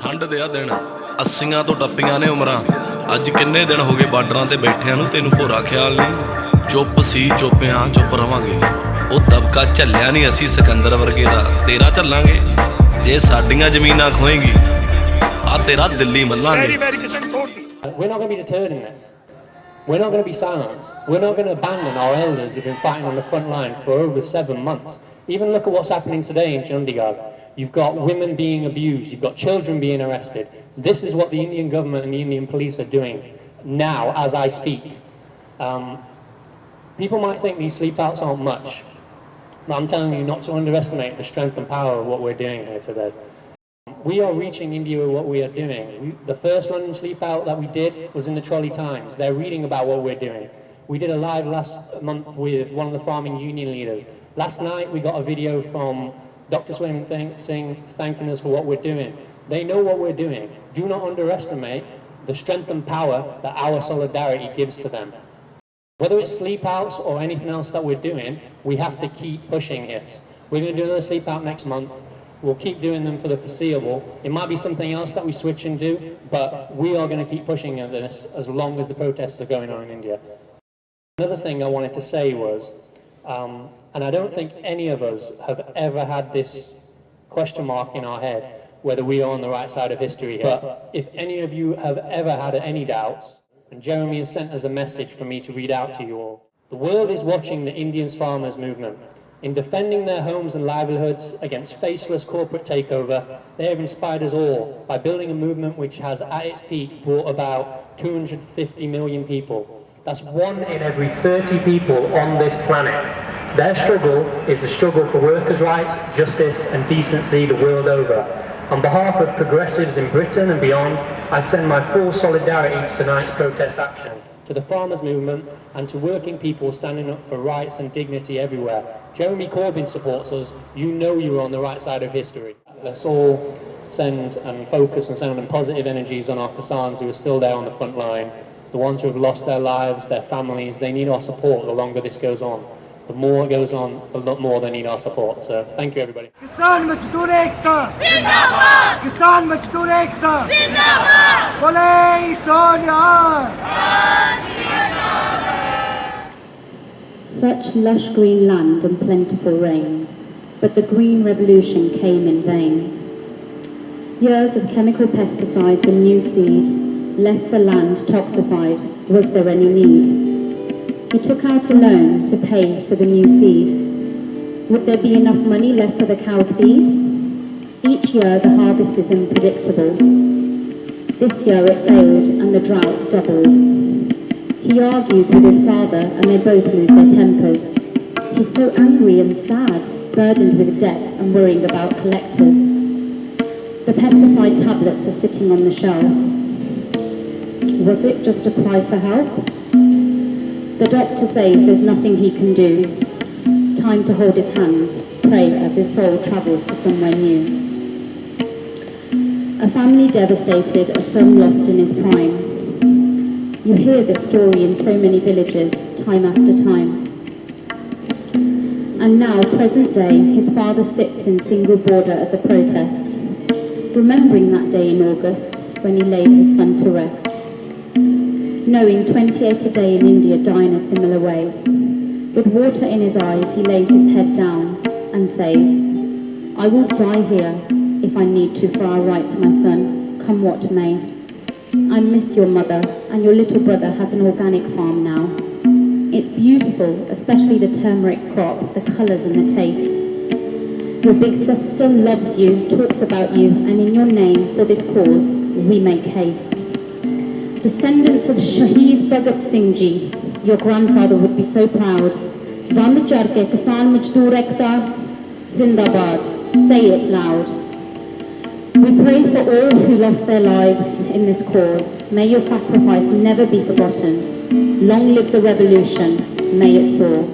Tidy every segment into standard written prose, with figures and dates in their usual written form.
ਠੰਡ ਦੇ ਆ ਦਿਨ 80 ਤੋਂ ਟੱਪੀਆਂ ਨੇ ਉਮਰਾਂ ਅੱਜ ਕਿੰਨੇ ਦਿਨ ਹੋ ਗਏ ਬਾਰਡਰਾਂ ਤੇ ਬੈਠਿਆਂ ਨੂੰ ਤੈਨੂੰ ਭੋਰਾ ਖਿਆਲ ਨਹੀਂ ਚੁੱਪ ਸੀ ਚੁੱਪਿਆਂ ਚੁੱਪ ਰਵਾਂਗੇ ਉਹ ਦਬਕਾ ਝੱਲਿਆ ਨਹੀਂ ਅਸੀਂ ਸਿਕੰਦਰ ਵਰਗੇ ਦਾ ਤੇਰਾ ਝੱਲਾਂਗੇ ਜੇ ਸਾਡੀਆਂ ਜ਼ਮੀਨਾਂ ਖੋਏਗੀ ਆ ਤੇਰਾ Delhi ਮੱਲਾਂਗੇ We're not going to be deterred in this. We're not going to be silenced. We're not going to abandon our elders who've been fighting on the front line for over 7 months. Even look at what's happening today in Chandigarh. You've got women being abused. You've got children being arrested. This is what the Indian government and the Indian police are doing now as I speak. People might think these sleepouts aren't much, but I'm telling you not to underestimate the strength and power of what we're doing here today. We are reaching India with what we are doing. The first London Sleepout that we did was in the Trolley Times. They're reading about what we're doing. We did a live last month with one of the farming union leaders. Last night we got a video from Dr. Swayman Singh thanking us for what we're doing. They know what we're doing. Do not underestimate the strength and power that our solidarity gives to them. Whether it's sleepouts or anything else that we're doing, we have to keep pushing this. We're going to do another sleepout next month. We'll keep doing them for the foreseeable. It might be something else that we switch and do, but we are going to keep pushing at this as long as the protests are going on in India. Another thing I wanted to say was, and I don't think any of us have ever had this question mark in our head, whether we are on the right side of history here. But if any of you have ever had any doubts, and Jeremy has sent us a message for me to read out to you all. The world is watching the Indian farmers movement. In defending their homes and livelihoods against faceless corporate takeover, they have inspired us all by building a movement which has at its peak brought about 250 million people. That's 1 in every 30 people on this planet. Their struggle is the struggle for workers' rights, justice and decency the world over. On behalf of progressives in Britain and beyond, I send my full solidarity to tonight's protest action, to the farmers' movement and to working people standing up for rights and dignity everywhere. Jeremy Corbyn supports us. You know you're on the right side of history. Let's all send and focus and send them positive energies on our Kisans who are still there on the front line, the ones who have lost their lives, their families. They need our support the longer this goes on. The more it goes on, a lot more they need our support. So thank you everybody. Kisan Mazdoor Ekta Zindabad! Kisan Mazdoor Ekta Zindabad! Bole Sonia! Such lush green land and plentiful rain, but the green revolution came in vain. Years of chemical pesticides and new seed left the land toxified. Was there any need? He took out a loan to pay for the new seeds. Would there be enough money left for the cow's feed? Each year the harvest is unpredictable. This year it failed and the drought doubled. He argues with his father and they both lose their tempers. He's so angry and sad, burdened with debt and worrying about collectors. The pesticide tablets are sitting on the shelf. Was it just a cry for help? The doctor says there's nothing he can do. Time to hold his hand, pray as his soul travels to somewhere new. A family devastated, a son lost in his prime. You hear this story in so many villages, time after time. And now, present day, his father sits in single border at the protest, remembering that day in August when he laid his son to rest. Knowing 28 a day in India die in a similar way. With water in his eyes, he lays his head down and says, I will die here if I need to for our rights, my son, come what may. I miss your mother, and your little brother has an organic farm now. It's beautiful, especially the turmeric crop, the colours and the taste. Your big sister loves you, talks about you, and in your name, for this cause, we make haste. Descendants of Shaheed Bhagat Singh Ji, your grandfather would be so proud. Vand Charke Kisan Mazdoor Ekta Zindabad. Say it loud. We pray for all who lost their lives in this cause. May your sacrifice never be forgotten. Long live the revolution. May it soar.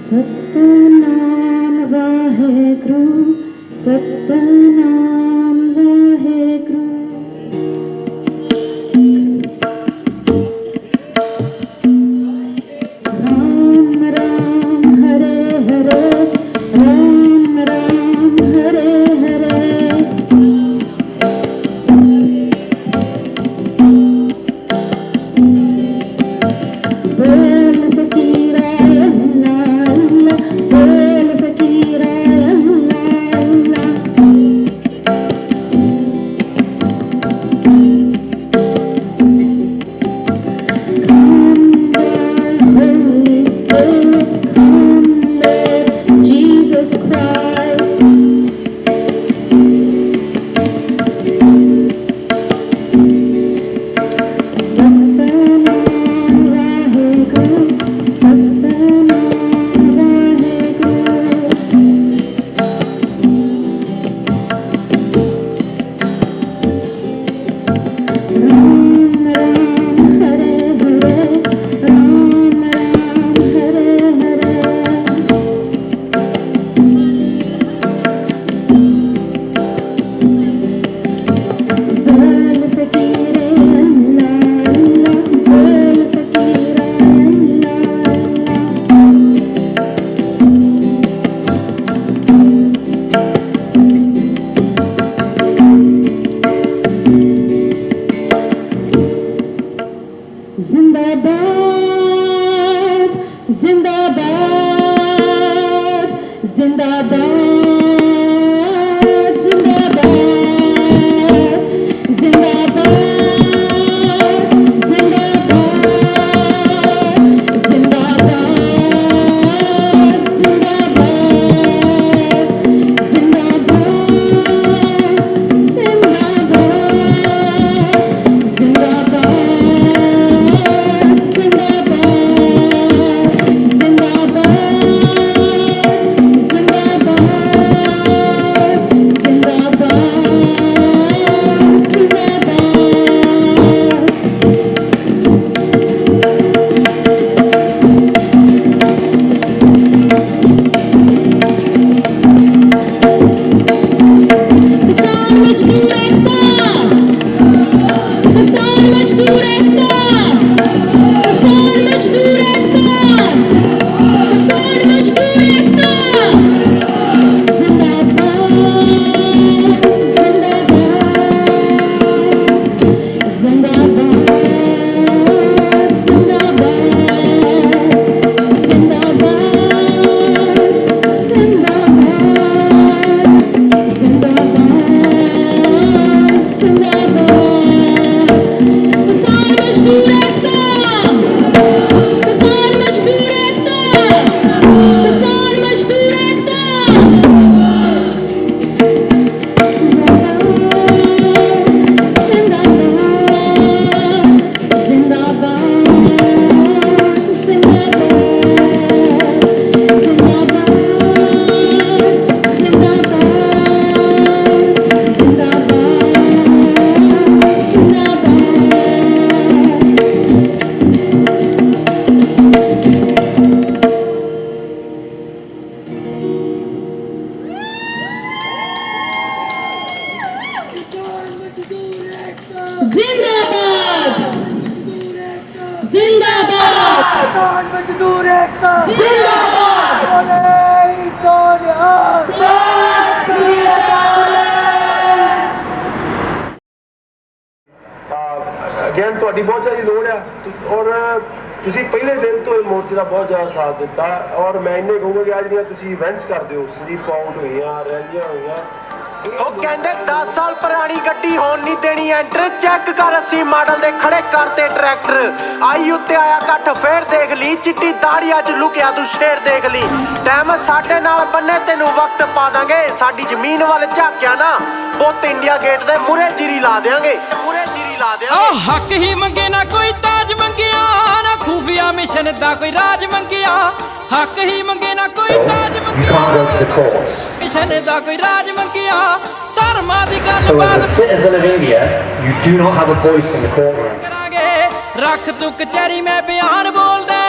Satnam Vaheguru, Satnam Vaheguru. Ram Ram Hare Hare, Ram Ram Hare Hare. जिंदाबाद जिंदाबाद किसान मजदूर एकता जिंदाबाद बोले सोनिया सत श्री अकाल। Again ਤੁਹਾਡੀ ਬਹੁਤ ਜ਼ਿਆਦਾ ਲੋੜ ਆ ਔਰ ਤੁਸੀਂ ਪਹਿਲੇ ਦਿਨ ਤੋਂ ਇਹ ਮੋਰਚੇ ਦਾ ਬਹੁਤ ਜ਼ਿਆਦਾ ਸਾਥ ਦਿੱਤਾ ਔਰ ਮੈਂ ਇੰਨੇ ਕਹੂੰਗਾ ਕਿ ਅੱਜ ਜਿਹੜੀਆਂ ਤੁਸੀਂ ਇਵੈਂਟਸ ਕਰਦੇ ਹੋ, ਸਲੀਪ ਆਊਟ ਹੋਈਆਂ, ਰੈਲੀਆਂ ਹੋਈਆਂ, ਉਹ ਕਹਿੰਦੇ 10 ਸਾਲ ਪੁਰਾਣੀ ਗੱਡੀ ਹੋਣ ਨਹੀਂ ਦੇਣੀ ਐਂਟਰ। ਚੈੱਕ ਕਰ ਅਸੀਂ ਮਾਡਲ ਦੇ ਖੜੇ ਕਰਤੇ ਟਰੈਕਟਰ। ਆਈ ਉੱਤੇ ਆਇਆ ਇਕੱਠ ਫੇਰ ਦੇਖ ਲਈ, ਚਿੱਟੀ ਦਾੜੀਆਂ 'ਚ ਲੁਕਿਆ ਤੂੰ ਸ਼ੇਰ ਦੇਖ ਲਈ। ਟਾਈਮ ਸਾਡੇ ਨਾਲ ਬੰਨੇ ਤੈਨੂੰ ਵਕਤ ਪਾ ਦਾਂਗੇ, ਸਾਡੀ ਜ਼ਮੀਨ ਵੱਲ ਝਾਕਿਆ ਨਾ ਪੁੱਤ ਇੰਡੀਆ ਗੇਟ ਦੇ ਮੂਰੇ ਜੀਰੀ ਲਾ ਦੇਾਂਗੇ, ਮੂਰੇ ਜੀਰੀ ਲਾ ਦੇਾਂਗੇ। ਹੱਕ ਹੀ ਮੰਗੇ ਨਾ ਕੋਈ ਤਾਜ ਮੰਗਿਆ, ਨਾ ਖੂਫੀਆ ਮਿਸ਼ਨ ਦਾ ਕੋਈ ਰਾਜ ਮੰਗਿਆ। ਹੱਕ ਹੀ ਮੰਗੇ ਨਾ ਕੋਈ ਤਾਜ ਮੰਗਿਆ, ਮਿਸ਼ਨ ਦਾ ਕੋਈ ਰਾਜ ਮੰਗਿਆ। ਧਰਮਾਂ ਦੀ ਗੱਲ So as a citizen of India, you do not have a voice in the courtroom. ਕਰਾਂਗੇ ਰੱਖ ਤੂੰ ਕਚਹਿਰੀ ਮੈਂ ਬਿਆਨ ਬੋਲਦਾ।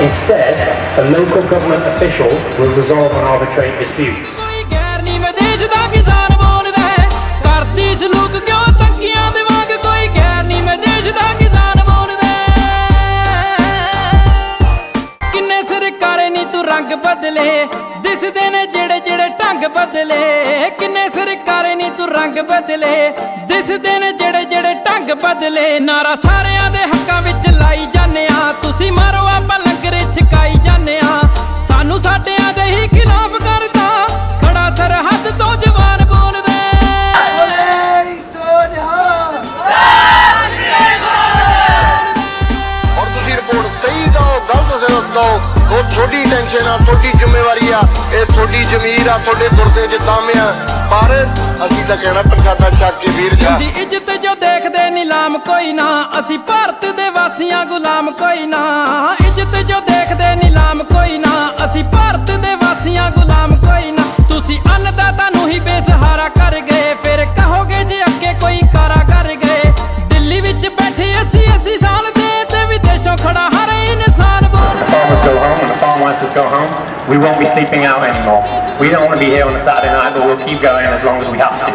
Instead, a local government official will resolve an arbitrate dispute. ਕੋਈ ਗੈਰ ਨਹੀਂ ਵਿਦੇਸ਼ ਦਾ ਕਿਸਾਨ ਬੋਲਦਾ, ਕਰਦੀ ਸਲੂਕ ਕਿਉਂ ਤੰਕੀਆਂ ਦੇ ਵਾਂਗ। ਕੋਈ ਗੈਰ ਨਹੀਂ ਵਿਦੇਸ਼ ਦਾ ਕਿਸਾਨ ਬੋਲਦਾ। ਕਿੰਨੇ ਸਰਕਾਰੇ ਨੀ ਤੂੰ ਰੰਗ ਬਦਲੇ, ਦਿਸਦੇ ਨੇ ਜਿਹੜੇ ਜਿਹੜੇ ਢੰਗ ਬਦਲੇ। ਕਿੰਨੇ ਸਰਕਾਰੇ ਨੀ ਤੂੰ ਰੰਗ ਬਦਲੇ, ਦਿਸਦੇ ਨੇ ਜਿਹੜੇ ਜਿਹੜੇ ਢੰਗ ਬਦਲੇ। ਨਾਰਾ ਸਾਰਿਆਂ ਦੇ ਹੱਕਾਂ ਵਿੱਚ ਲਾਈ ਜਾਂਦੇ ਆ, ਤੁਸੀਂ ਮਾਰੋ ਆਪਾਂ ਲੰਗਰ ਛਕਾਈ ਜਾਂਦੇ ਆ। ਸਾਨੂੰ ਸਾਡਿਆਂ ਦੇ ਹੀ ਖਿਲਾਫ ਕਰਤਾ, ਖੜਾ ਸਰਹੱਦ ਤੋਂ ਜਵਾਨ ਬੋਲਦੇ। बोले सोनिया ਔਰ ਤੁਸੀਂ ਰਿਪੋਰਟ ਸਹੀ ਦਿਓ, ਗਲਤ ਦਿਓ, ਉਹ ਤੁਹਾਡੀ ਟੈਨਸ਼ਨ ਆ, ਤੁਹਾਡੀ ਜ਼ਿੰਮੇਵਾਰੀ ਆ, ਇਹ ਤੁਹਾਡੀ ਜ਼ਮੀਰ ਆ, ਤੁਹਾਡੇ ਗੁਰਦੇ 'ਚ ਦਮ ਆ। ਪਰ ਅਸੀਂ ਤਾਂ ਕਹਿਣਾ ਪ੍ਰਸ਼ਾਦਾ ਚੱਕ ਕੇ ਵੀਰ ਜਾ। ਦੀ ਇੱਜ਼ਤ ਜੋ ਦੇਖਦੇ ਨਿਲਾਮ ਕੋਈ ਨਾ, ਅਸੀਂ ਭਾਰਤ ਦੇ ਵਾਸੀਆਂ ਗੁਲਾਮ ਕੋਈ ਨਾ। ਇੱਜ਼ਤ ਜੋ ਦੇਖਦੇ ਨਿਲਾਮ ਕੋਈ ਨਾ, ਅਸੀਂ ਭਾਰਤ ਦੇ ਵਾਸੀਆਂ ਗੁਲਾਮ ਕੋਈ ਨਾ। ਤੁਸੀਂ ਅੰਨਦਾਤਾ ਨੂੰ ਹੀ ਬੇਸਹਾਰਾ ਕਰ ਗਏ, ਫਿਰ ਕਹੋਗੇ ਜੇ ਅੱਗੇ ਕੋਈ ਕਾਰਾ ਕਰ ਗਏ। ਦਿੱਲੀ ਵਿੱਚ ਬੈਠੇ 80 ਸਾਲ ਦੇ ਤੇ ਵਿਦੇਸ਼ੋਂ ਖੜਾ ਹਰ ਇਨਸਾਨ ਬੋਲਦਾ। Farmers go home and the farm workers go home. We won't be sleeping out anymore. We don't want to be here on a Saturday night, but we'll keep going as long as we have to.